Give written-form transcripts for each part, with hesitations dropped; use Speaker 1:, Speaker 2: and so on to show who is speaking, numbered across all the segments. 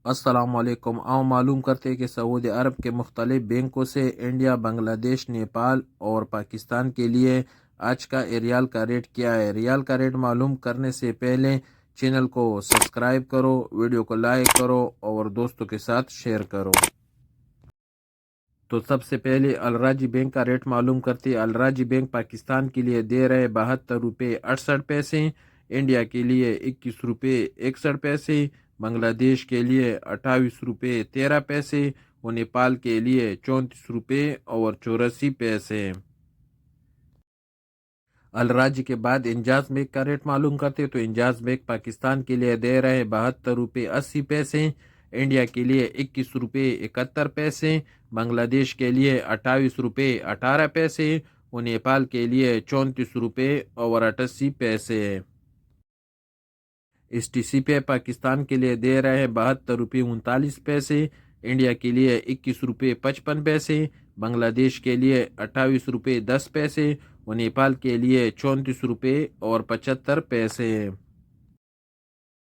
Speaker 1: السلام علیکم۔ آؤ معلوم کرتے کہ سعودی عرب کے مختلف بینکوں سے انڈیا، بنگلہ دیش، نیپال اور پاکستان کے لیے آج کا ریال کا ریٹ کیا ہے۔ ریال کا ریٹ معلوم کرنے سے پہلے چینل کو سبسکرائب کرو، ویڈیو کو لائک کرو اور دوستوں کے ساتھ شیئر کرو۔ تو سب سے پہلے الراجی بینک کا ریٹ معلوم کرتے ہیں۔ الراجی بینک پاکستان کے لیے دے رہے 72 روپے 68 پیسے، انڈیا کے لیے 21 روپے 61 پیسے، بنگلہ دیش کے لیے 28 روپے 13 پیسے اور نیپال کے لیے 34 روپے اور 84 پیسے۔ الراجی کے بعد انجاز بینک کا ریٹ معلوم کرتے تو انجاز بینک پاکستان کے لیے دے رہے 72 روپے 80 پیسے، انڈیا کے لیے 21 روپے 71 پیسے، بنگلہ دیش کے لیے 28 روپے 18 پیسے اور نیپال کے لیے 34 روپے اور 88 پیسے۔ ایس ٹی سی پہ پاکستان کے لیے دے رہے ہیں 72 روپے 39 پیسے، انڈیا کے لیے 21 روپے 55 پیسے، بنگلہ دیش کے لیے 28 روپے 10 پیسے اور نیپال کے لیے 34 روپے اور 75 پیسے۔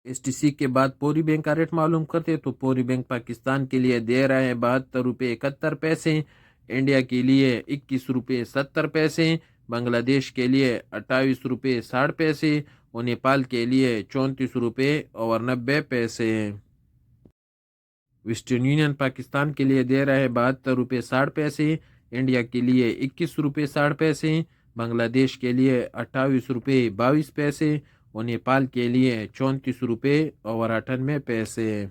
Speaker 1: ایس ٹی سی کے بعد پوری بینک کا ریٹ معلوم کرتے تو پوری بینک پاکستان کے لیے دے رہے ہیں 72 روپے 71 پیسے، انڈیا کے لیے 21 روپے 70 پیسے، بنگلہ دیش کے لیے 28 روپے 60 پیسے اور نیپال کے لیے 34 روپے اور 90 پیسے۔ ویسٹرن یونین پاکستان کے لیے دے رہے ہیں 72 روپے 60 پیسے، انڈیا کے لیے 21 روپے 60 پیسے، بنگلہ دیش کے لیے 28 روپے 22 پیسے اور نیپال کے لیے 34 روپے اور 98 پیسے۔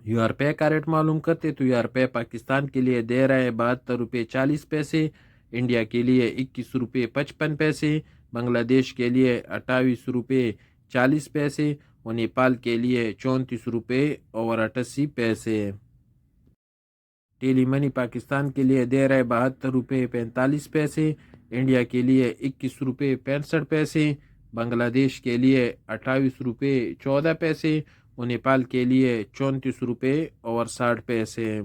Speaker 1: یو آر پے کا ریٹ معلوم کرتے تو یو آر پے پاکستان کے لیے دے رہے ہیں 72 روپے 40 پیسے، انڈیا کے لیے 21 روپے 55 پیسے، بنگلہ دیش کے لیے 28 روپے 40 پیسے اور نیپال کے لیے 34 روپے اور 88 پیسے۔ ٹیلی منی پاکستان کے لیے دے رہے 72 روپے 45 پیسے، انڈیا کے لیے 21 روپے 65 پیسے، بنگلہ دیش کے لیے 28 روپے 14 پیسے اور نیپال کے لیے 34 روپے اور 60 پیسے۔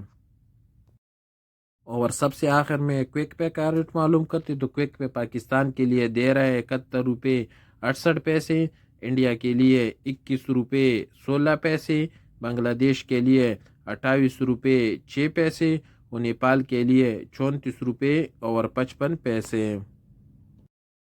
Speaker 1: اور سب سے آخر میں کوئک پے کا ریٹ معلوم کرتے تو کوئک پے پاکستان کے لیے دے رہے 71 روپے 68 پیسے، انڈیا کے لیے 21 روپے 16 پیسے، بنگلہ دیش کے لیے 28 روپے 6 پیسے اور نیپال کے لیے 34 روپے اور 55 پیسے۔